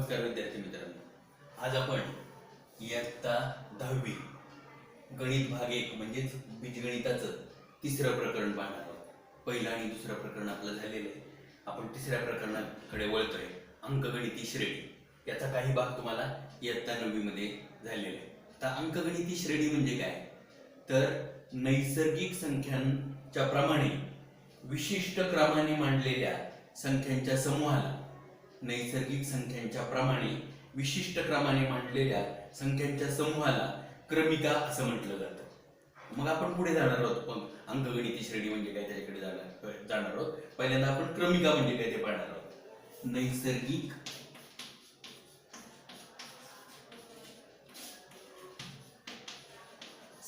नमस्कार विद्यार्थी मित्रांनो, आज आपण इयत्ता 10वी गणित भाग 1 म्हणजेच बीजगणिताचं तिसरं प्रकरण पाहणार आहोत। पहिलं आणि दुसरं प्रकरण आपलं झालेलं आहे। आपण तिसऱ्या प्रकरणाकडे वळतोय, अंकगणिती श्रेणी। याचा काही भाग तुम्हाला इयत्ता 9वी मध्ये झालेला आहे। आता अंकगणिती श्रेणी म्हणजे काय, तर नैसर्गिक संख्यांच्या प्रमाणे विशिष्ट क्रमाने मांडलेल्या संख्यांच्या समूहाला नैसर्गिक संख्यांच्या प्रमाणे विशिष्ट क्रमाने मांडलेल्या संख्यांच्या समूहाला क्रमिका असं म्हटलं जातं। मग आपण पुढे जाणार आहोत, पण अंकगणिती श्रेणी म्हणजे काय त्याच्याकडे जाणार आहोत। पहिल्यांदा आपण क्रमिका म्हणजे काय ते पाहणार आहोत। नैसर्गिक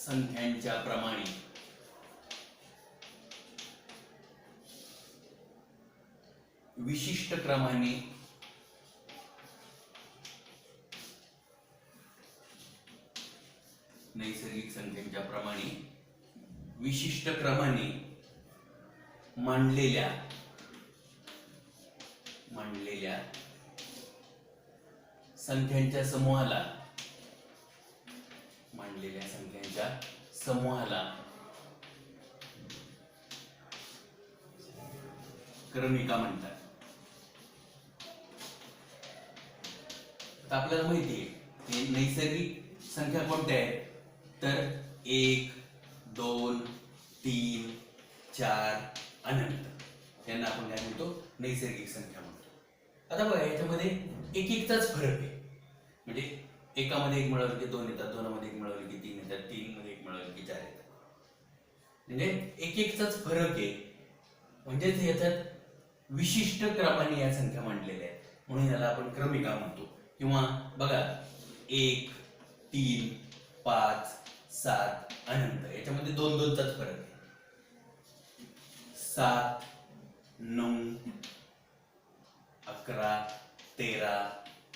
संख्यांच्या प्रमाणे विशिष्ट क्रमाने नैसर्गिक संख्यांच्या प्रमाणे विशिष्ट क्रमाने मांडलेल्या संख्यांच्या समूहाला क्रमिका म्हणतात। आता आपल्याला माहिती आहे की नैसर्गिक संख्या कोणत्या आहेत, तर 1, 2, 3, 4 अनंत यांना आपण काय म्हणतो, नैसर्गिक संख्या म्हणतो। आता बघा याच्यामध्ये एक-एकचाच फरक आहे, म्हणजे एकामध्ये 1 मिळवलं की 2 येतात, 2 मध्ये 1 मिळवलं की 3 येतात, 3 मध्ये 1 मिळवलं की 4 येतात, म्हणजे एक-एकचाच फरक आहे। म्हणजेच याच्यात विशिष्ट क्रमाने या संख्या मांडलेल्या आहेत, म्हणून याला आपण क्रमिका म्हणतो। किंवा बघा 1, 3, 5, 7 अनंत याच्यामध्ये 2-2चाच फरक आहे। 7, 9, 11, 13,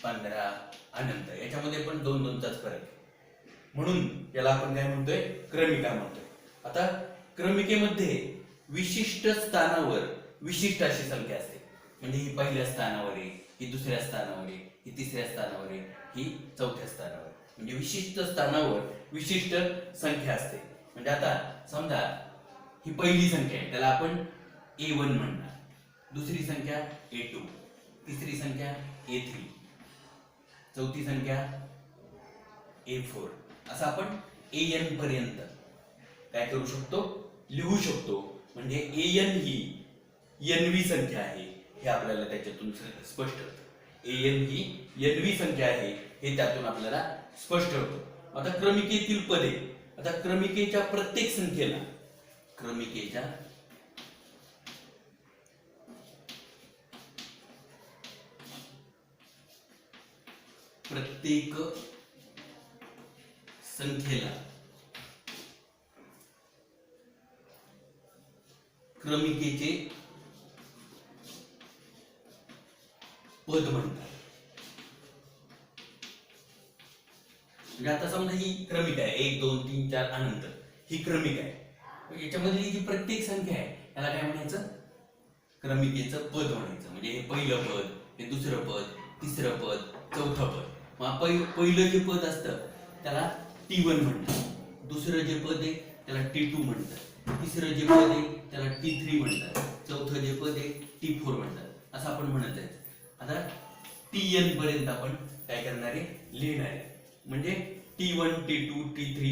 15 अनंत याच्यामध्ये पण 2-2चाच फरक आहे, म्हणून याला आपण काय म्हणतोय, क्रमिका म्हणतोय। आता क्रमिकेमध्ये विशिष्ट स्थानावर विशिष्ट अशी संख्या असते, म्हणजे ही पहिल्या स्थानावर आहे, ही दुसऱ्या स्थानावर आहे, ही तिसऱ्या स्थानावर आहे, ही चौथ्या स्थानावर आहे, म्हणजे विशिष्ट स्थानावर विशिष्ट संख्या असते। म्हणजे आता समजा ही पहिली संख्या आहे, त्याला आपण A1 म्हणणार, दुसरी संख्या A2, तिसरी संख्या A3, चौथी संख्या A4, असं आपण AN पर्यंत काय करू शकतो, लिहू शकतो। म्हणजे AN ही Nवी संख्या आहे हे आपल्याला त्याच्यातून स्पष्ट होतं। AN ही Nवी संख्या आहे हे त्यातून आपल्याला स्पष्ट होतं। आता क्रमिकेतील पदे, आता क्रमिकेच्या प्रत्येक संख्येला क्रमिकेचे पद म्हणतात। म्हणजे आता समजा ही क्रमिका आहे, 1, 2, 3, 4 अनंत ही क्रमिका आहे। याच्यामधली जी प्रत्येक संख्या आहे त्याला काय म्हणायचं, क्रमिकेचं पद म्हणायचं। म्हणजे हे पहिलं पद, हे दुसरं पद, तिसरं पद, चौथं पद। मग पहिलं जे पद असतं त्याला T1 म्हणतात, दुसरं जे पद आहे त्याला T2 म्हणतात, तिसरं जे पद आहे त्याला T3 म्हणतात, चौथं जे पद आहे T4 म्हणतात, असं आपण म्हणत आहे। आता Tn पर्यंत आपण काय करणार आहे, लिहिणार आहे। म्हणजे T1, T2, T3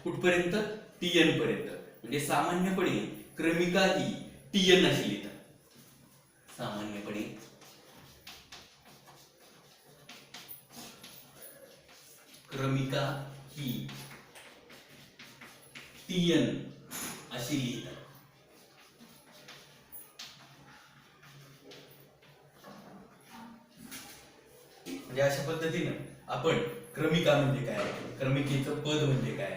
कुठपर्यंत, Tn पर्यंत। म्हणजे सामान्यपणे क्रमिका ही Tn अशी लिहितात। सामान्यपणे क्रमिका ही Tn अशी लिहितात। म्हणजे अशा पद्धतीने आपण क्रमिका म्हणजे काय, क्रमिकेचं पद म्हणजे काय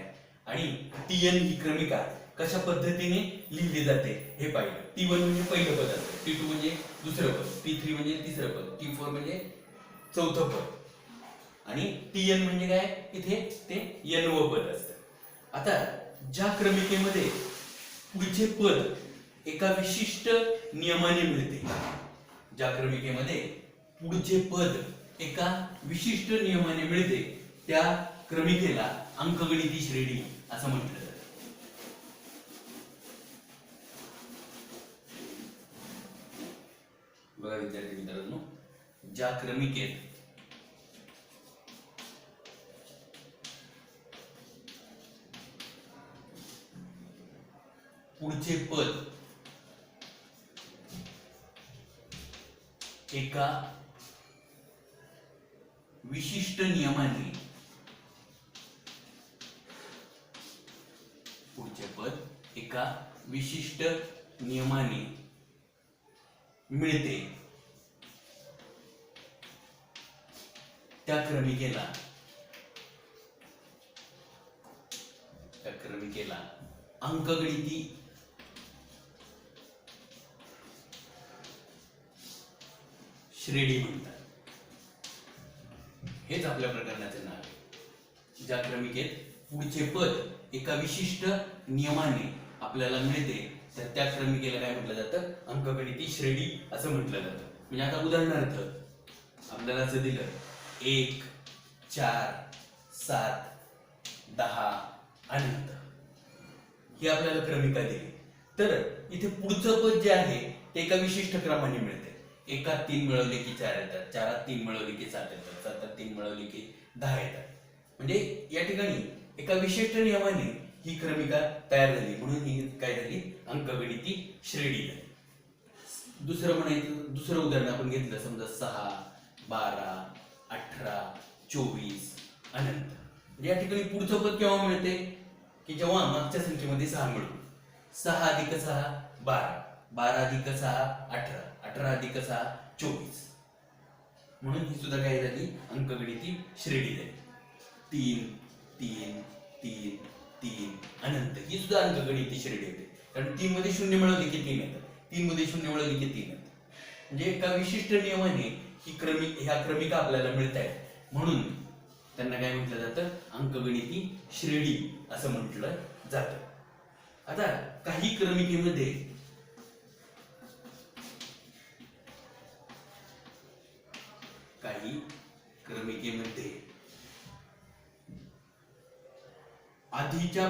आणि Tn ही क्रमिका कशा पद्धतीने लिहिली जाते हे पाहिलं। T1 म्हणजे पहिलं पद असतं, T2 म्हणजे दुसरं पद, T3 म्हणजे तिसरं पद, T4 म्हणजे चौथं पद आणि Tn म्हणजे काय, इथे ते Nवं पद असतं। आता ज्या क्रमिकेमध्ये पुढचे पद एका विशिष्ट नियमाने मिळते, ज्या क्रमिकेमध्ये पुढचे पद एका विशिष्ट नियमाने मिळते त्या क्रमिकेला अंकगणिती श्रेणी असं म्हटलं जातं. बघा विद्यार्थी मित्रांनो, ज्या क्रमिकेत पुढचे पद एका विशिष्ट नियमाने मिळते त्या क्रमिकेला अंकगणिती श्रेणी म्हणतात. हेच आपल्या प्रकरणाचे नाव आहे. ज्या क्रमिकेत पुढचे पद एका विशिष्ट नियमाने आपल्याला मिळते तर त्या क्रमिकेला काय म्हटलं जातं? अंकगणिती श्रेणी असं म्हटलं जातं. म्हणजे आता उदाहरणार्थ आपल्याला असं दिलं 1 4 7 10 अनंत ही आपल्याला क्रमिका दिली. तर इथे पुढचं पद जे आहे ते एका विशिष्ट क्रमाने मिळते. एकात 3 मिळवले की 4 येतात, 4त 3 मिळवले की 7 येतात, 7त 3 मिळवले की 10 येतात. म्हणजे या ठिकाणी एका विशिष्ट नियमाने ही क्रमिका तयार झाली, म्हणून ही काय झाली? अंकगणिती श्रेणी झाली. दुसरं उदाहरण आपण घेतलं, समजा 6 12 18 24 अनंत. म्हणजे या ठिकाणी पुढचं पद केव्हा मिळते? की जेव्हा मागच्या संख्येमध्ये 6 मिळतो. 6 अधिक 6 12, 12 अधिक 6 18, 18 अधिक 6 24. म्हणून ही सुद्धा काय झाली? अंकगणिती श्रेणी झाली. 3 3 3 3 अनंत ही सुद्धा अंकगणिती श्रेणी होते. कारण 3 मध्ये 0 मिळवले की 3 येतात, 3 मध्ये 0 मिळवले की 3 येतात. म्हणजे एका विशिष्ट नियमाने ह्या क्रमिका आपल्याला मिळत आहेत, म्हणून त्यांना काय म्हटलं जातं? अंकगणिती श्रेणी असं म्हटलं जातं. आता काही क्रमिकेमध्ये आधीच्या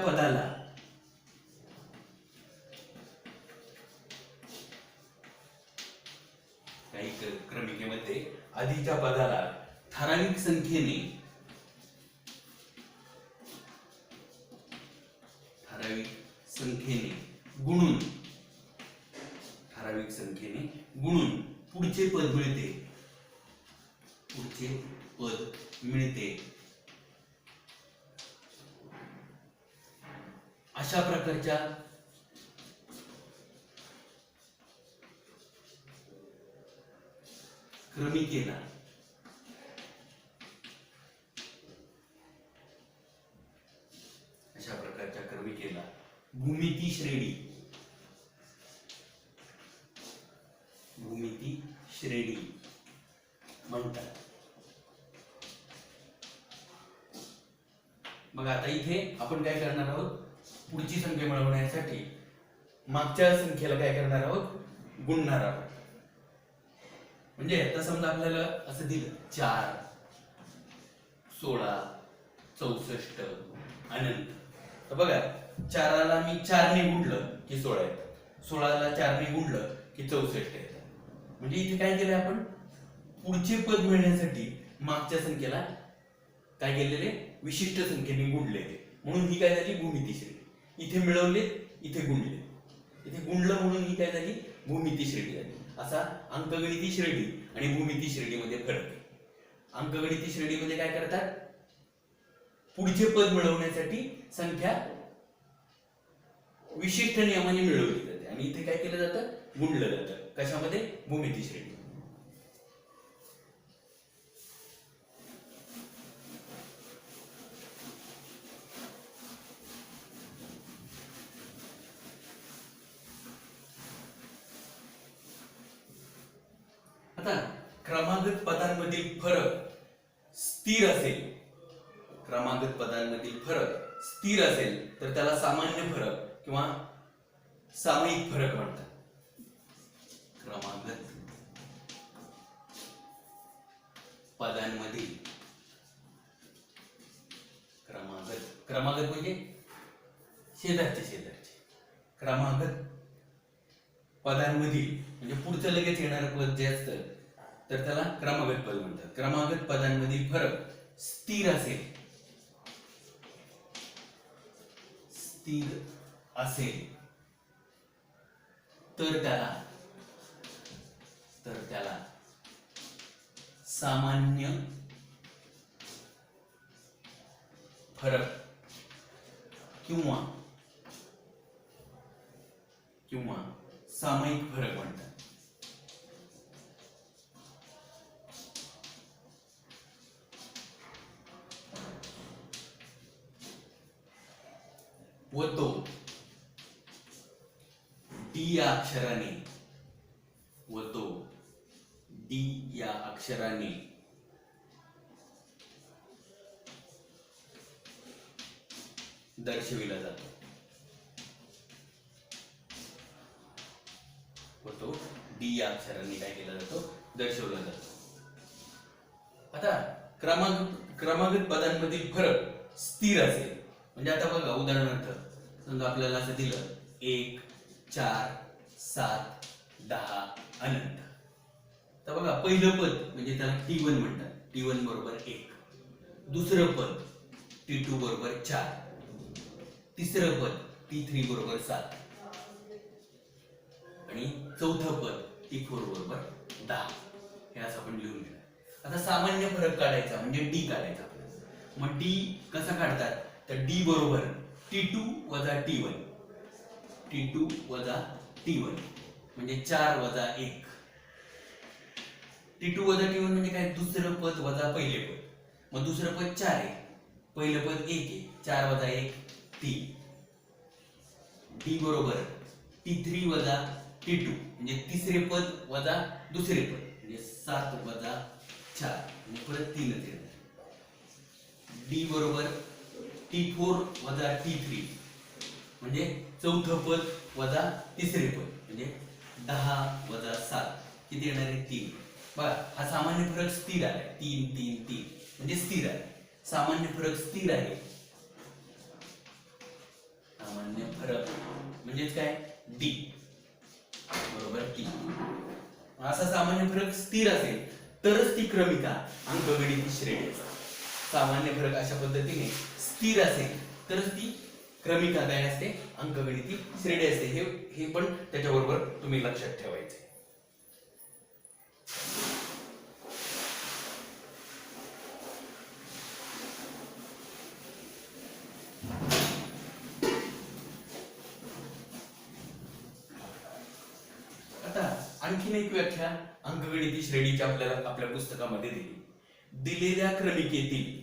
पदाला ठराविक संख्येने गुणून पुढचे पद मिळते. अशा प्रकारच्या क्रमिकेला भूमिती श्रेणी म्हणतात. मग आता इथे आपण काय करणार आहोत? पुढची संख्या मिळवण्यासाठी मागच्या संख्येला काय करणार आहोत? गुणणार आहोत. म्हणजे आता समजा आपल्याला असं दिलं 4 16 64 अनंत. तर बघा 4ला मी 4 ने गुणलं की 16 येतात, 16ला 4 ने गुणलं की 64 येतात. म्हणजे इथे काय केलंय आपण? पुढचे पद मिळण्यासाठी मागच्या संख्येला काय केलेले? विशिष्ट संख्येने गुणलेले. म्हणून ही काय झाली? भूमिती श्रेणी. इथे मिळवले, इथे गुणले, इथे गुणलं, म्हणून ही काय झाली? भूमिती श्रेणी झाली. असा अंकगणिती श्रेणी आणि भूमिती श्रेणीमध्ये फरक आहे. अंकगणिती श्रेणीमध्ये काय करतात? पुढचे पद मिळवण्यासाठी संख्या विशिष्ट नियमाने मिळवली जाते आणि इथे काय केलं जातं? गुणलं जातं. कशामध्ये? भूमिती श्रेणी. आता क्रमागत पदांमधील फरक स्थिर असेल तर त्याला सामान्य फरक किंवा सामायिक फरक म्हणतात. क्रमागत पदांमधील क्रमागत, क्रमागत म्हणजे शेजारचे क्रमागत पदांमधील म्हणजे पुढचं लगेच येणारं पद जे असतं तर त्याला क्रमागत पद म्हणतात. क्रमागत पदांमधील फरक स्थिर असेल तर त्याला सामान्य फरक किंवा सामायिक फरक म्हणतात. व तो डी या अक्षराने दर्शविला जातो. काय केला जातो? दर्शवला जातो. आता क्रमागत पदांमधील फरक स्थिर असेल म्हणजे आता बघा उदाहरणार्थ समजा आपल्याला असं दिलं 1 4 7 10 अनंत. तर बघा पहिलं पद म्हणजे त्याला T1 म्हणतात. T1 बरोबर 1. दुसरं पद T2 बरोबर 4. तिसरं पद T3 बरोबर 7 आणि चौथं पद T4 बरोबर 10. हे असं आपण लिहून घेणार. आता सामान्य फरक काढायचा म्हणजे डी काढायचा आपल्याला. मग डी कसा काढतात तर डी बरोबर T2 वजा T1 म्हणजे 4 वजा 1. T2 वजा T1 म्हणजे काय? दुसरं पद वजा पहिले पद. मग दुसरं पद 4 आहे, पहिलं पद 1 आहे. 4 वजा 1 3. डी बरोबर T3 वजा T2 म्हणजे तिसरे पद वजा दुसरे पद म्हणजे 7 वजा 4 म्हणजे परत 3च येणार. डी बरोबर T4 वजा T3 म्हणजे चौथं पद वजा तिसरे पद म्हणजे 10 वजा 7 किती येणार आहे? 3. बघा हा सामान्य फरक स्थिर आहे. 3 3 3 म्हणजे स्थिर आहे. सामान्य फरक स्थिर आहे. सामान्य फरक म्हणजेच काय? डी बरोबर टी. असा सामान्य फरक स्थिर असेल तरच ती क्रमिका अंकगणिती श्रेणी असते. सामान्य फरक अशा पद्धतीने स्थिर असेल तरच ती क्रमिका काय असते? अंकगणिती श्रेणी असते. हे पण त्याच्याबरोबर तुम्ही लक्षात ठेवायचे. आता आणखीन एक व्याख्या अंकगणिती श्रेणीची आपल्याला आपल्या पुस्तकामध्ये दिली. दिलेल्या क्रमिकेतील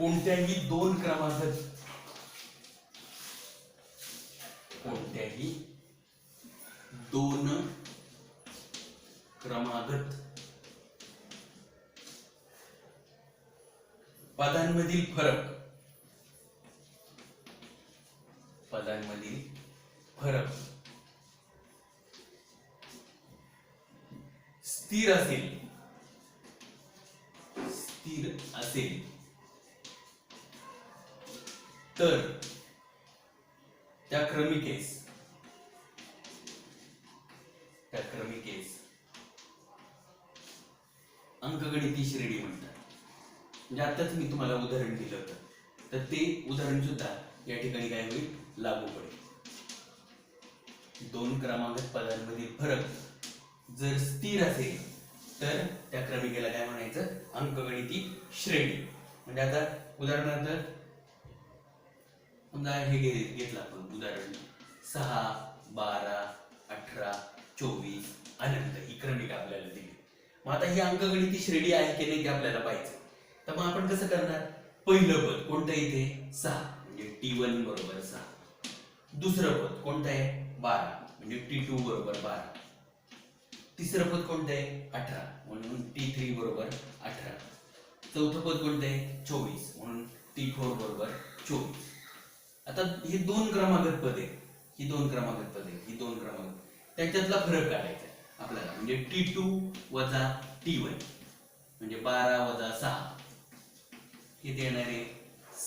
कोणत्याही दोन क्रमागत पदांमधील फरक स्थिर असेल तर त्या क्रमिकेस अंकगणिती श्रेणी म्हणतात. म्हणजे आताच मी तुम्हाला उदाहरण दिलं होतं तर ते उदाहरण सुद्धा या ठिकाणी काय होईल? लागू पडेल. दोन क्रमागत पदांमधील फरक जर स्थिर असेल तर त्या क्रमिकेला काय म्हणायचं? अंकगणिती श्रेणी. म्हणजे आता उदाहरणार्थ समजा हे घेतलं आपण उदाहरण 6 12 18 24 अनंत ही क्रमिका आपल्याला दिली. मग आता ही अंकगणिती श्रेणी आहे की नाही ते आपल्याला पाहायचं. तर मग आपण कसं करणार? पहिलं पद कोणतं इथे? 6 म्हणजे T1 बरोबर 6. दुसरं पद कोणतं आहे? 12 म्हणजे T2 बरोबर 12. तिसरं पद कोणतं आहे? 18 म्हणून T3 बरोबर 18. चौथं पद कोणतं आहे 24, म्हणून T4 बरोबर 24. आता ही दोन क्रमागत पद आहे, ही दोन क्रमागत पद आहे, ही दोन क्रमागत, त्याच्यातला फरक काढायचा आहे आपल्याला. म्हणजे T2 वजा T1 म्हणजे 12 वजा 6 किती येणार आहे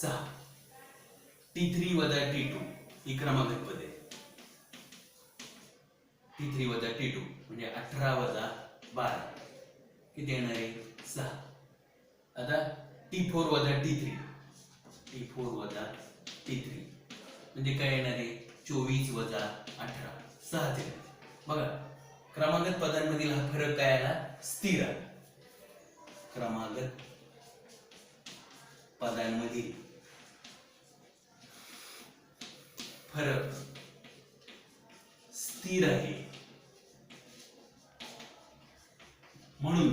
6. T3 वजा T2 ही क्रमागत पद आहे. T3 वजा T2 म्हणजे 18 वजा 12 किती येणार आहे 6. आता T4 वजा T3, T4 वजा T3 म्हणजे काय येणार आहे 24 वजा 18 6 येणार. बघा क्रमागत पदांमधील हा फरक काय आला स्थिर आला. क्रमागत पदांमधील फरक स्थिर आहे. म्हणून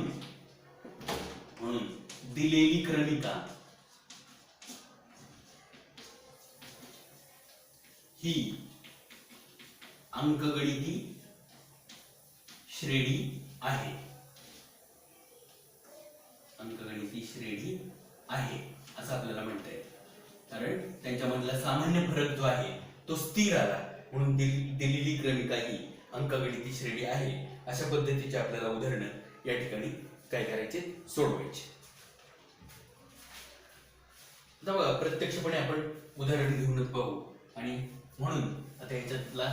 दिलेली क्रमिका ही अंकगणिती श्रेणी आहे. अंकगणिती श्रेणी आहे असं आपल्याला म्हणता येईल, कारण त्यांच्यामधला सामान्य फरक जो आहे तो स्थिर आला. म्हणून दिलेली क्रमिका ही अंकगणिती श्रेणी आहे. अशा पद्धतीचे आपल्याला उदाहरणं या ठिकाणी काय करायचे सोडवायचे. आता बघा प्रत्यक्षपणे आपण उदाहरण घेऊनच पाहू. आणि म्हणून आता याच्यातला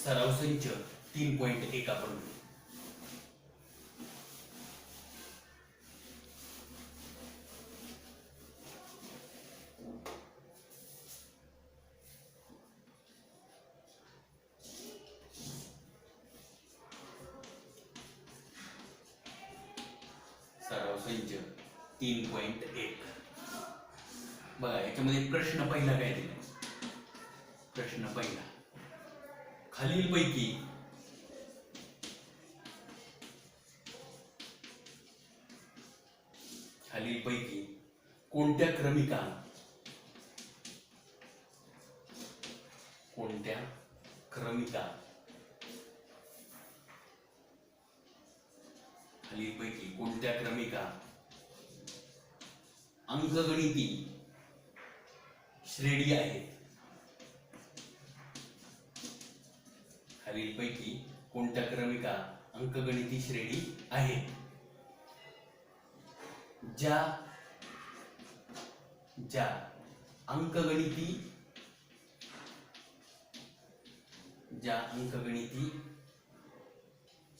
सराव संच 3.1 आपण सराव संच 3.1 बघा. याच्यामध्ये प्रश्न पहिला काय दिला. प्रश्न पहिला खालीलपैकी कोणत्या क्रमिका खालीलपैकी कोणत्या क्रमिका अंकगणिती श्रेणी आहेत. खालीलपैकी कोणत्या क्रमिका अंकगणिती श्रेणी आहेत. ज्या अंकगणिती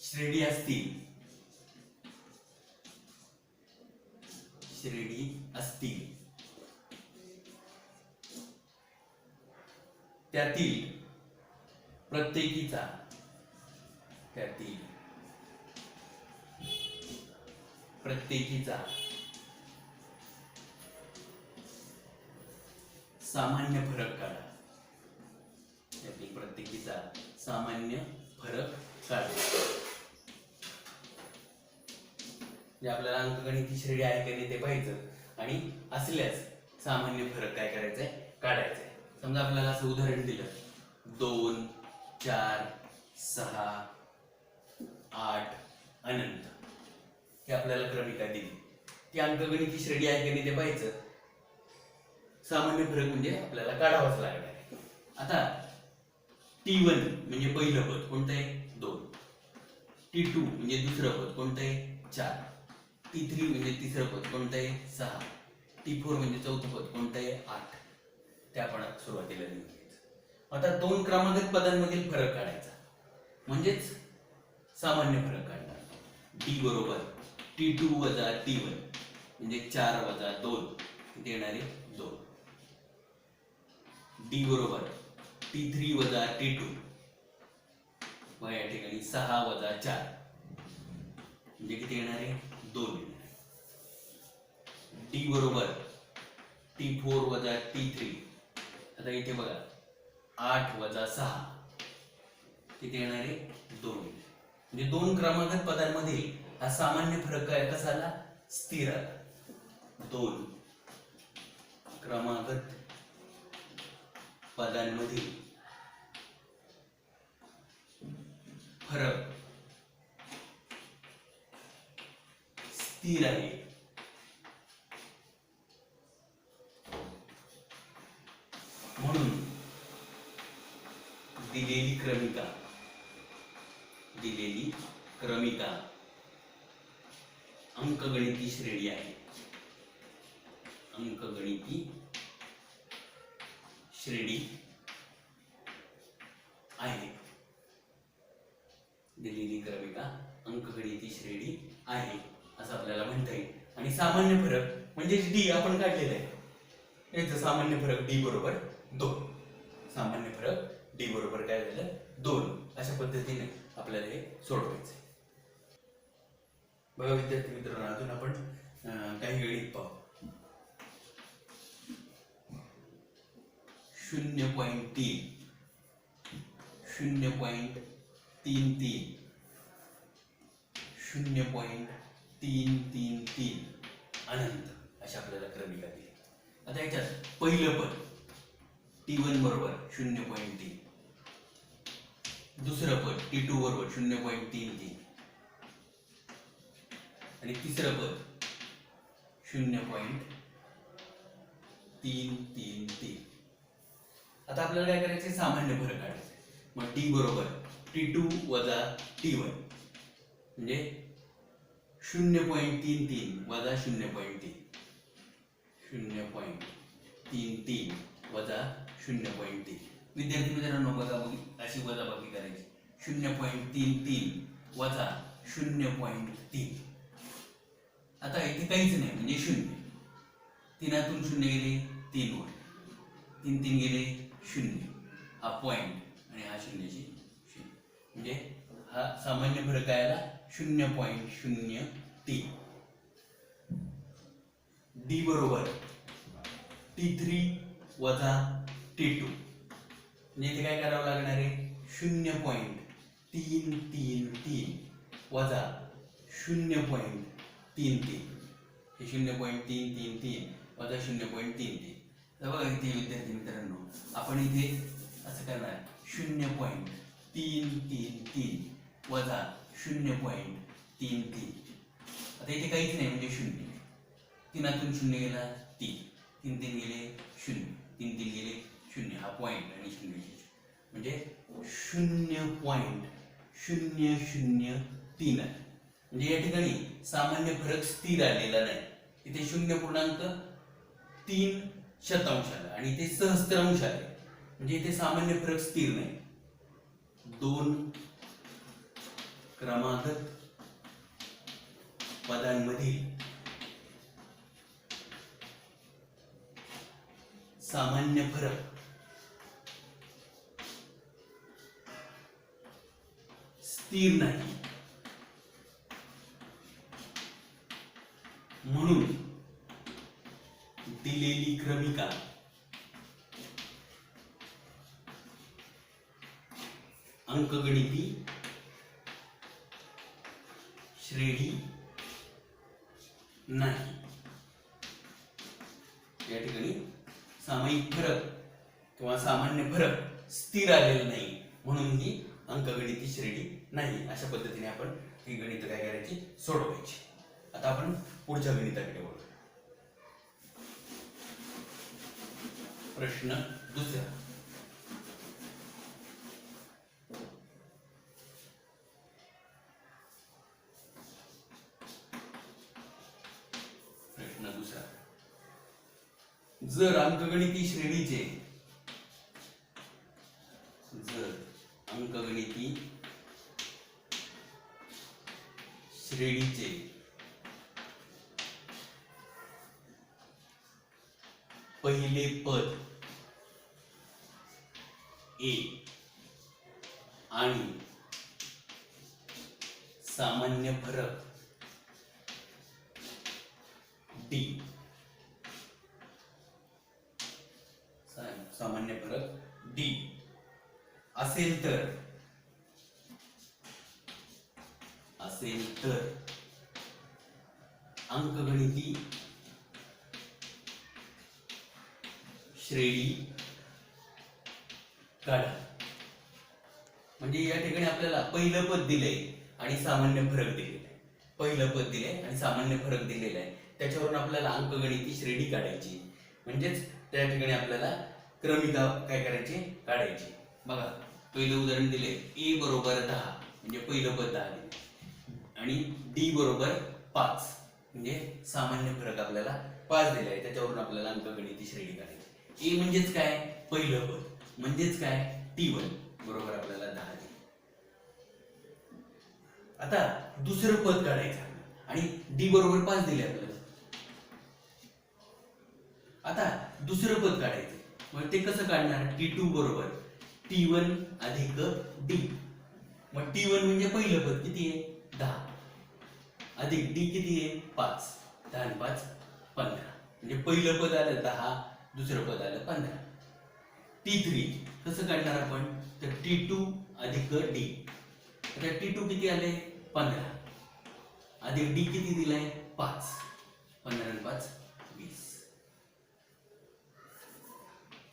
श्रेणी असतील त्यातील प्रत्येकीचा सामान्य फरक काढा. त्यातील प्रत्येकीचा सामान्य फरक काढा. जे आपल्याला अंकगणिती श्रेणी आहे का नाही ते पाहायचं, आणि असल्यास सामान्य फरक काय करायचंय काढायचंय. समजा आपल्याला असं उदाहरण दिलं 2 4 6 8 अनंत हे आपल्याला क्रमिका दिली. ती अंकगणिती श्रेणी आहे का नाही ते पाहायचं. सामान्य फरक म्हणजे आपल्याला काढावाच लागणार आहे. आता T1 म्हणजे पहिलं पद कोणतं आहे 2, T2 म्हणजे दुसरं पद कोणतं आहे 4, T3 म्हणजे तिसरं पद कोणतं आहे 6, T4 म्हणजे चौथं पद कोणतं आहे 8. ते आपण सुरुवातीला लिहून घ्यायचं. आता दोन क्रमागत पदांमधील फरक काढायचा म्हणजेच सामान्य फरक काढणार. D बरोबर T2 वजा T1 म्हणजे 4 वजा 2 किती येणार आहे 2. D बरोबर T3 वजा T2 व या ठिकाणी 6 वजा 4 म्हणजे किती येणार आहे 2. D बरोबर T4 वजा T3. आता इथे बघा 8 वजा 6 किती येणार आहे 2. म्हणजे दोन क्रमागत पदांमधील हा सामान्य फरक काय कसा आला स्थिर आला. दोन क्रमागत पदांमधील फरक स्थिर आहे. म्हणून दिलेली क्रमिका अंकगणिती श्रेणी आहे. अंकगणिती श्रेणी आहे. दिलेली क्रमिका अंकगणिती श्रेणी आहे असं आपल्याला म्हणता येईल. आणि सामान्य फरक म्हणजे डी आपण काढलेला आहे. याचा सामान्य फरक डी बरोबर 2. सामान्य फरक डी बरोबर काय झालं 2. अशा पद्धतीने आपल्याला हे सोडवायचं. बघा विद्यार्थी मित्रांनो, अजून आपण काही गणित पाहू. 0.3 0.33 0.333 अनंत अशा आपल्याला क्रमिका दिली. आता याच्यात पहिलं पद t1 बरोबर 0.3, दुसरं पद t2 बरोबर 0.33 आणि तिसरं पद 0.333. आता आपल्याला काय करायचे, सामान्य फरक काढायचे. मग t बरोबर t2 वजा t1 म्हणजे 0.33 वजा 0.3 0.33 वजा 0.3. विद्यार्थी मित्रांनो बघा अशी वजाबाकी करायची. 0.33 वजा 0.3. आता इथे काहीच नाही म्हणजे 0. 3 0 गेले 3 वर, 3 गेले 0. हा पॉइंट आणि हा 0ची 0 म्हणजे हा सामान्य फरक काय आला 0.03. डी बरोबर t3 वजा t2 म्हणजे इथे काय करावं लागणार आहे 0.333 वजा 0.33. हे 0.333 वजा 0.33. तर बघा इथे विद्यार्थी मित्रांनो आपण इथे असं करणार 0.333 वजा 0.33. आता इथे काहीच नाही म्हणजे 0. 3 0 गेला 3, 3 गेले 0, 3 गेले 0. हा पॉइंट आणि 0 म्हणजे 0.003. म्हणजे या ठिकाणी सामान्य फरक स्थिर आलेला नाही. इथे 0.3 आला आणि इथे सहस्त्रांश आले म्हणजे इथे सामान्य फरक स्थिर नाही. 2 क्रमागत पदांमधील सामान्य फरक स्थिर नाही म्हणून दिलेली क्रमिका अंकगणिती श्रेणी नाही. या ठिकाणी सामायिक फरक किंवा सामान्य फरक स्थिर आलेला नाही म्हणून ही अंकगणिती श्रेणी नाही. अशा पद्धतीने आपण ही गणित काय करायची सोडवायची. आता आपण पुढच्या गणिताकडे वळू. प्रश्न दुसरा. जर अंकगणिती श्रेणीचे पहिले पद ए आणि सामान्य फरक डी सामान्य फरक डी असेल तर अंकगणिती श्रेणी काढा. म्हणजे या ठिकाणी आपल्याला पहिलं पद दिलंय आणि सामान्य फरक दिलेला आहे. पहिलं पद दिलंय आणि सामान्य फरक दिलेला आहे. त्याच्यावरून आपल्याला अंकगणिती श्रेणी काढायची. म्हणजेच त्या ठिकाणी आपल्याला क्रमिका काय करायची काढायची. बघा पहिलं उदाहरण दिले a बरोबर 10 म्हणजे पहिलं पद 10 दिले आणि d बरोबर 5 म्हणजे सामान्य फरक आपल्याला 5 दिला आहे. त्याच्यावरून आपल्याला अंकगणिती श्रेणी काढायची. a म्हणजेच काय पहिलं पद म्हणजेच काय t1 बरोबर आपल्याला 10 दिले. आता दुसरं पद काढायचं आणि d बरोबर 5 दिले आपल्याला. आता दुसरं पद काढायचं मग ते कसं काढणार t2 बरोबर t1 अधिक d. मग t1 म्हणजे पहिलं पद किती आहे 10 अधिक d किती आहे 5. 10 आणि 5 15 म्हणजे पहिलं पद आलं 10 दुसरं पद आलं 15. t3 कसं काढणार आपण तर t2 अधिक d. आता t2 किती आले 15 अधिक d किती दिलाय 5. 15 आणि 5 20.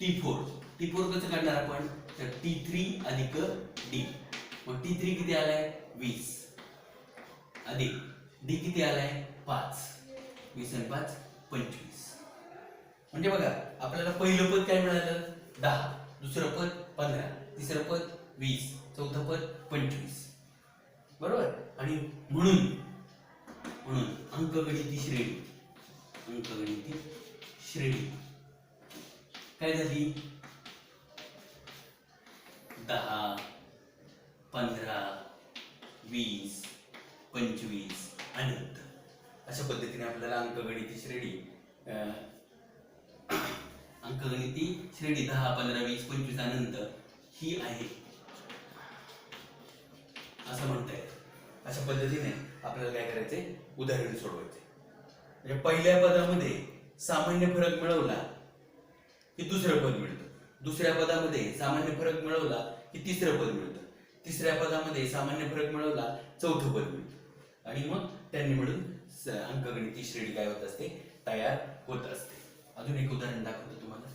t4 कसं काढणार आपण तर t3 अधिक d. मग t3 किती आलाय 20 अधिक d किती आलाय 5. 20 आणि 5 25. म्हणजे बघा आपल्याला पहिलं पद काय मिळालं 10 दुसरं पद 15 तिसरं पद 20 चौथं पद 25 बरोबर. आणि म्हणून अंकगणिती श्रेणी काय झाली 10 15 20 25 अनंत. अशा पद्धतीने आपल्याला अंकगणिती श्रेणी 10 15 20 25 अनंत ही आहे असं म्हणता येईल. अशा पद्धतीने आपल्याला काय करायचे उदाहरण सोडवायचे. म्हणजे पहिल्या पदामध्ये सामान्य फरक मिळवला की दुसरं पद मिळतं. दुसऱ्या पदामध्ये सामान्य फरक मिळवला की तिसरं पद मिळतं. तिसऱ्या पदामध्ये सामान्य फरक मिळवला चौथं पद मिळतं. आणि मग त्यांनी मिळून अंकगणिती श्रेणी काय होत असते तयार होत असते. अजून एक उदाहरण दाखवतो तुम्हाला.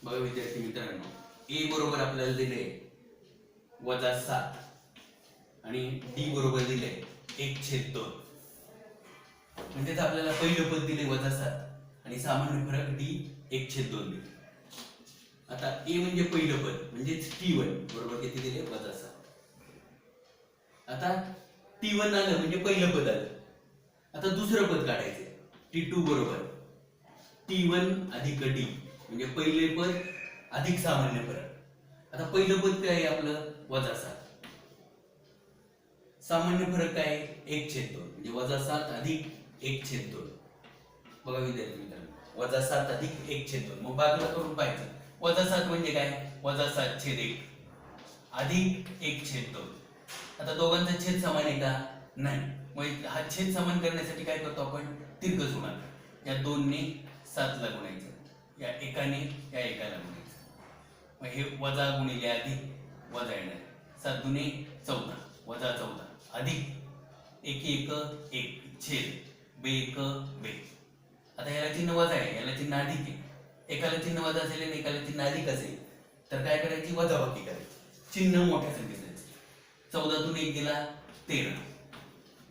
बघा विद्यार्थी मित्रांनो a बरोबर आपल्याला दिले -7 आणि d बरोबर दिले 1/2. म्हणजेच आपल्याला पहिलं पद दिले -7 आणि सामान्य फरक d 1/2 दिले. आता a म्हणजे पहिलं पद म्हणजेच t1 बरोबर किती दिले 7. आता t1 आलं म्हणजे पहिलं पद आलं. आता दुसरं पद काढायचे t2 बरोबर t1 अधिक d म्हणजे पहिले पद अधिक सामान्य फरक. आता पहिलं पद काय आहे आपलं -7 सामान्य फरक काय 1/2 म्हणजे -7 अधिक 1/2. बघा विद्यार्थी मित्रांनो -7 अधिक 1/2 मग बाजूला करून पाहायचं. -7 म्हणजे काय -7/1 अधिक 1/2. आता दोघांचा छेद समान आहे का नाही. मग हा छेद समान करण्यासाठी काय करतो आपण तिरकस गुणाकार. या 2 ने 7 ला गुणायचं या एकाने या एकाला गुणायचं. मग हे वजा गुणिले अधिक वजा येणार 7 दुने 14 वजा 14 अधिक 1 1 1 छेद 2 1 2. आता याला चिन्ह वजा आहे याला चिन्ह अधिक आहे. एकाला चिन्ह वजा असेल आणि एकाला चिन्ह अधिक असेल तर काय करायची वजाबाकी करायची. चिन्ह मोठ्या संख्येचं 14 तून 1 गेला 13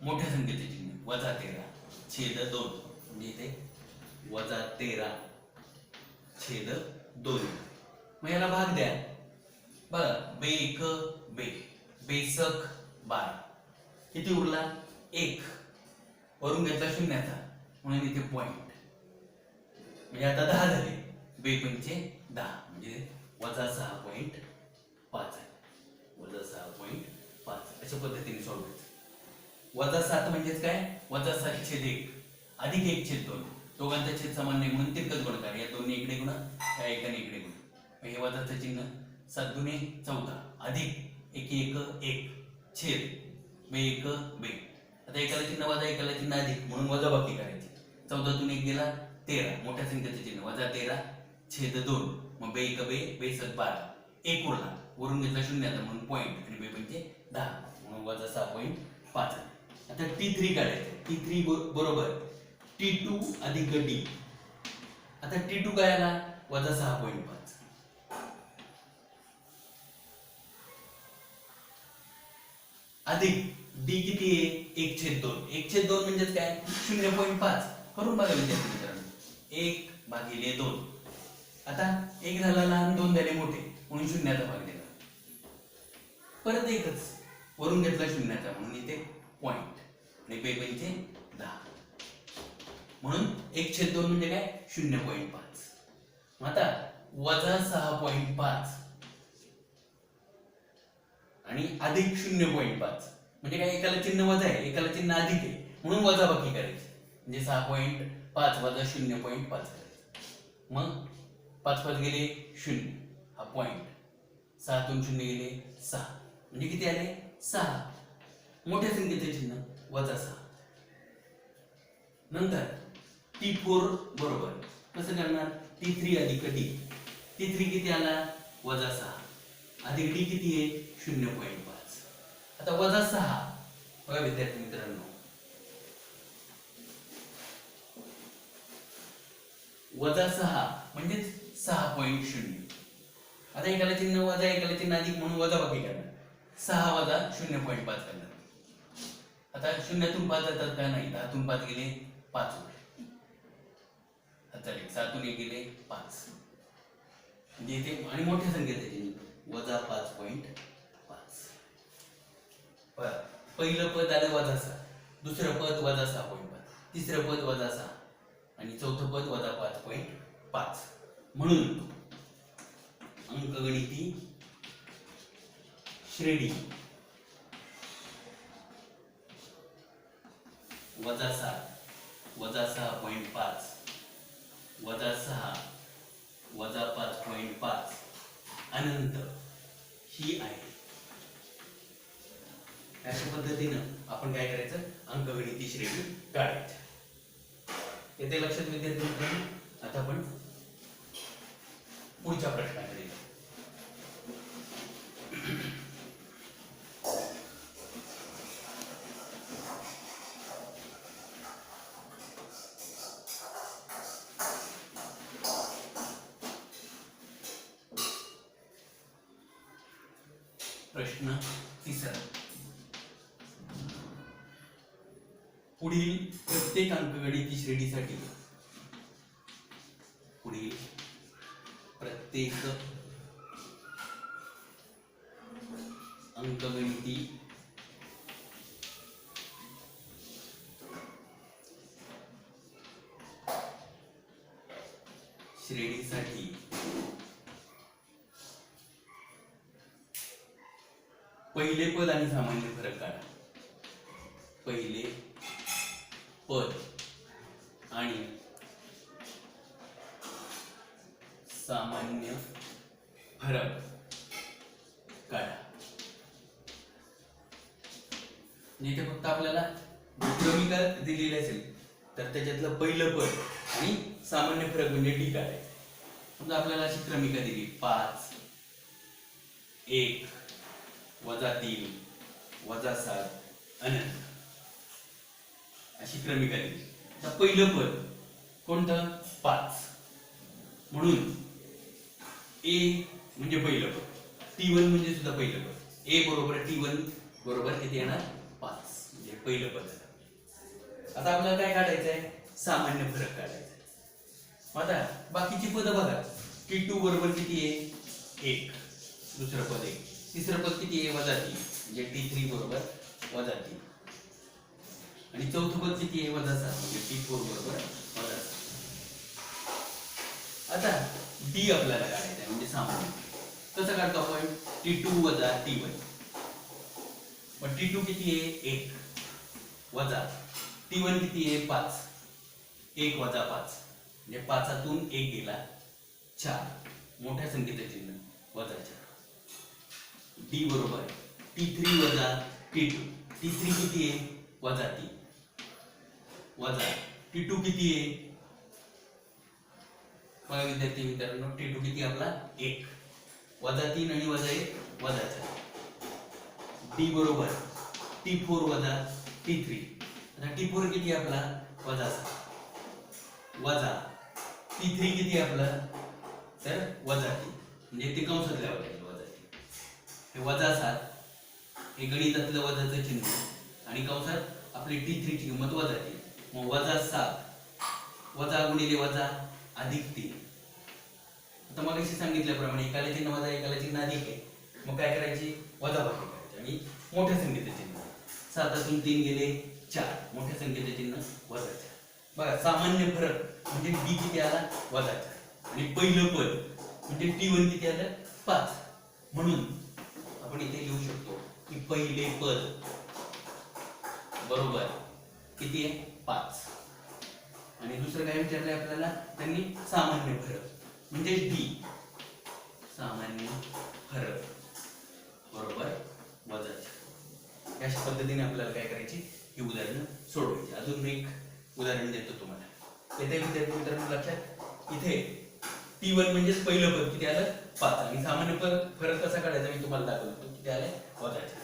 मोठ्या संख्येचे चिन्ह -13 छेद 2 म्हणजे इथे -13 छेद 2. मग याला भाग द्या. बघा 2 1 2 बेसक 12 किती उरला 1 वरून घेतला शून्याचा म्हणून इथे पॉइंट म्हणजे आता 10 झाले. 2 पंचे 10 म्हणजे -6.5 -6.5 अशा पद्धतीने सोडवायचं. -7 म्हणजेच काय -7/1 अधिक 1/2 दोघांचा छेद समान नाही म्हणून तिरकस गुणाकार. या 2 ने इकडे गुणा या एकाने इकडे गुणा. हे वजाचं चिन्ह 7 दुने 14 अधिक 1 1 1 छेद 2 1 2. आता एकाला चिन्ह वजा एकाला चिन्ह अधिक म्हणून वजाबाकी करायची. 14 तून 1 गेला 13 मोठ्या संख्येचे चिन्ह -13 छेद 2 मग 2 1 2 बेसक 12 1 उरला वरून घेतला शून्याचा म्हणून पॉइंट आणि 2 पंचे 10 म्हणून -6.5. आता t3 काढायचं. t3 बरोबर t2 अधिक d. आता t2 काय आला -6.5 अधिक डी किती आहे 1/2. 1/2 म्हणजेच काय 0.5. करून बघा विद्यार्थी मित्रांनो. 1/2. आता 1 झाला लहान, 2 झाले मोठे, म्हणून शून्याचा भाग दिला. परत एकच वरून घेतला शून्याचा, म्हणून इथे पॉइंट आणि बेपंचे 10, म्हणून 1/2 म्हणजे काय 0.5. मग आता वजा 6.5 आणि अधिक 0.5 म्हणजे काय, एकाला चिन्ह वजा आहे, एकाला चिन्ह अधिक आहे, म्हणून वजाबाकी करायची. म्हणजे 6.5 वजा 0.5 करायचं. मग 5 गेले 0, हा पॉइंट. 6तून 0 गेले 6, म्हणजे किती आले 6. मोठ्या संख्येचे चिन्ह वजा 6. नंतर T4 बरोबर कसं करणार, T3 अधिक D. T3 किती आला वजा 6 अधिक D किती आहे 0.5. आता वजा 6 बघा विद्यार्थी मित्रांनो, वजा 6 म्हणजे 6.0. आता एकाला चिन्ह वजा एकाला चिन्ह अधिक, म्हणून वजाबाकी करणार. 6 वजा 0.5 करणार. आता 0तून 5 जातात का नाही, 10तून 5 गेले 5 उरले. चालेल 7तून 1 गेले 5, म्हणजे इथे आणि मोठ्या संख्येचे चिन्ह वजा 5.5. पहिलं पद आलं वजा 6, दुसरं पद वजा 6.5, तिसरं पद वजा 6 आणि चौथं पद वजा 5.5. म्हणून अंकगणिती श्रेणी वजा 7 वजा 6.5 वजा 6 वजा 5.5 अनंत ही आहे. अशा पद्धतीनं आपण काय करायचं, अंकगणिती श्रेणी काढायची. येते लक्षात विद्यार्थी मित्रांनो. आता आपण पुढच्या प्रश्नाकडे जाऊ. प्रश्न 3. पुढील प्रत्येक अंकगणिती श्रेणीसाठी अंकगणिती श्रेणीसाठी पहिले पद आणि सामान्य फरक काढा. पहिले पद आणि सामान्य फरक काढा. इथे फक्त आपल्याला क्रमिका दिलेली असेल तर त्याच्यातलं पहिलं पद आणि सामान्य फरक म्हणजे डी काढायचं. समजा आपल्याला अशी क्रमिका दिली 5 1 वजा 3 वजा 7 अनंत, अशी क्रमिका दिली. तर पहिलं पद कोणतं 5, म्हणून ए म्हणजे पहिलं पद, T1 म्हणजे सुद्धा पहिलं पद. ए बरोबर T1 बरोबर किती येणार 5, म्हणजे पहिलं पद. आता आपल्याला काय काढायचंय, सामान्य फरक काढायचा. आता बाकीची पद बघा. T2 बरोबर किती आहे 1, दुसरं पद 1, तिसरं पद किती आहे वजा 3, म्हणजे T3 बरोबर वजा 3 आणि चौथं पद किती आहे वजा 7, म्हणजे T4 बरोबर वजा 7. आता डी आपल्याला काढायचं आहे, म्हणजे सामान्य. कसं काढतो आपण, T2 वजा T1. मग T2 किती आहे 1 वजा T1 किती आहे 5, 1 वजा 5 म्हणजे 5तून 1 गेला 4, मोठ्या संख्येचं चिन्ह वजा 4. डी बरोबर T3 वजा T2. T3 किती आहे वजा 3 वजा T2 किती आहे, बघा विद्यार्थी मित्रांनो, T2 किती आपला 1 वजा 3 आणि वजा 1 वजा 4. डी बरोबर T4 वजा T3. आता T4 किती आपला वजा 6 वजा T3 किती आपला तर वजा 3, म्हणजे ते कंसात लिहावं लागेल वजा 3. हे वजा 7 हे गणितातलं वजाचं चिन्ह आणि कंसात आपली T3 ची किंमत वजा ती. मग वजा 7 वजा गुणिले वजा अधिक 3. आता मग अशी सांगितल्याप्रमाणे एकाला चिन्ह वजा एकाला चिन्ह अधिक आहे. मग काय करायची वजाबाकी करायची आणि मोठ्या संख्येचं चिन्ह 7तून 3 गेले 4 मोठ्या संख्येचं चिन्ह वजा 4. बघा सामान्य फरक म्हणजे D किती आला वजा 4 आणि पहिलं पद म्हणजे T1 किती आलं 5. म्हणून आपण इथे लिहू शकतो की पहिले पद बरोबर किती आहे 5. आणि दुसरं काय विचारलंय आपल्याला त्यांनी सामान्य फरक म्हणजे D सामान्य फरक बरोबर वजा 4. अशा पद्धतीने आपल्याला काय करायची ही उदाहरणं सोडवायची. अजून एक उदाहरण देतो तुम्हाला. येथे विद्यार्थी मित्रांनो लक्षात इथे T1 म्हणजे पहिलं पद किती आलं 5 आणि सामान्य फरक कसा काढायचा मी तुम्हाला दाखवतो. किती आले वजा 4.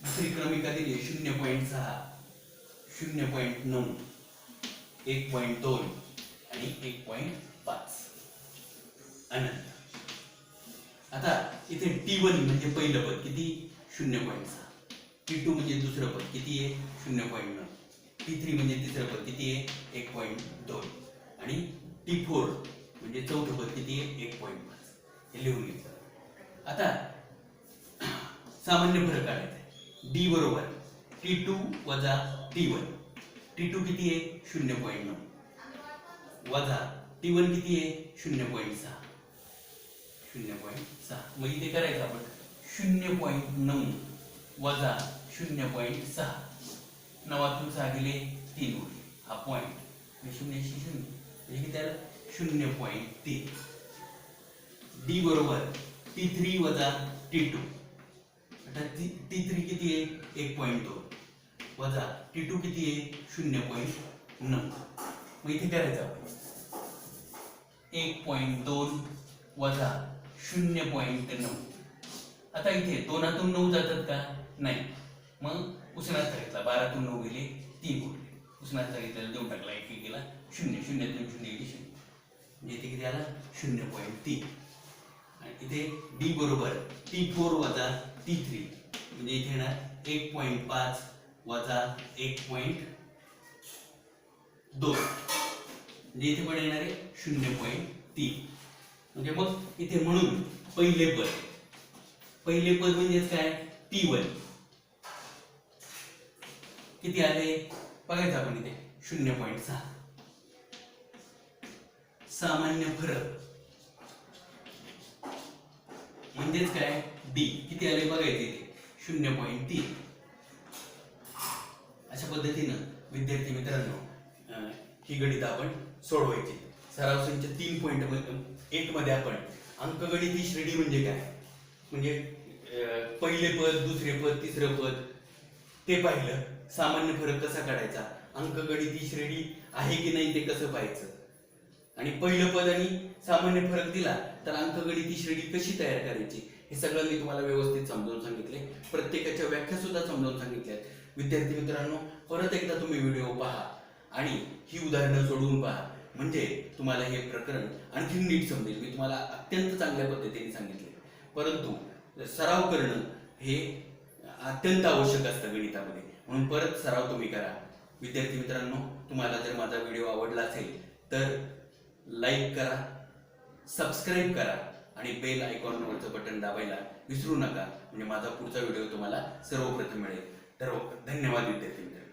दुसरी क्रमिका दिली 0.6 0.9 1.2 आणि 1.5 अनंत. आता इथे T1 म्हणजे पहिलं पद किती 0.6, T2 म्हणजे दुसरं पद किती आहे 0.9, T3 म्हणजे तिसरं पद किती आहे 1.2 आणि T4 म्हणजे चौथं पद किती आहे 1.5. हे लिहून घ्यायचं. आता सामान्य फरक काढायचा आहे. D बरोबर T2 वजा T1. T2 किती आहे 0.9 वजा T1 किती आहे 0.6 0.6. मग इथे करायचं आपण 0.9 वजा 0.6 9तून 6 गेले 3 उरले हा पॉइंट 0 म्हणजे किती आलं 0.3. D बरोबर T3 वजा T2. आता T3 किती आहे 1.2 वजा T2 किती आहे 0.9. मग इथे करायचं आपण 1.2 वजा 0.9. आता इथे 2तून 9 जातात का नाही. मग उसनाचा घेतला 12तून 9 गेले 3 उरले. उसनाचा घेतलेला देऊन टाकला 1 गेला 0 0 गेले 0. म्हणजे इथे किती आला 0.3. आणि इथे D बरोबर T4 वजा T3 म्हणजे इथे येणार 1.5 वजा 1.2 म्हणजे इथे पण येणार आहे 0.3. म्हणजे मग इथे म्हणून पहिले पद म्हणजेच काय T1 किती आले बघायचं आपण इथे 0.6. सामान्य फरक म्हणजेच काय D किती आले बघायचे इथे 0.3. अशा पद्धतीनं विद्यार्थी मित्रांनो ही गणित आपण सोडवायची. सराव संच 3.1 मध्ये आपण अंकगणिती श्रेणी म्हणजे काय म्हणजे पहिले पद दुसरे पद तिसरं पद ते पाहिलं. सामान्य फरक कसा काढायचा, अंकगणिती श्रेणी आहे की नाही ते कसं पाहायचं आणि पहिलं पद आणि सामान्य फरक दिला तर अंकगणिती श्रेणी कशी तयार करायची हे सगळं मी तुम्हाला व्यवस्थित समजावून सांगितले. प्रत्येकाच्या व्याख्या सुद्धा समजावून सांगितल्या. विद्यार्थी मित्रांनो परत एकदा तुम्ही व्हिडिओ पहा आणि ही उदाहरणं सोडवून पहा म्हणजे तुम्हाला हे प्रकरण आणखी नीट समजेल. मी तुम्हाला अत्यंत चांगल्या पद्धतीने सांगितले परंतु सराव करणं हे अत्यंत आवश्यक असतं गणितामध्ये. म्हणून परत सराव तुम्ही करा. विद्यार्थी मित्रांनो तुम्हाला जर माझा व्हिडिओ आवडला असेल तर लाईक करा, सबस्क्राईब करा आणि बेल आयकॉनवरचं बटन दाबायला विसरू नका म्हणजे माझा पुढचा व्हिडिओ तुम्हाला सर्वप्रथम मिळेल. तर धन्यवाद विद्यार्थी मित्रांनो.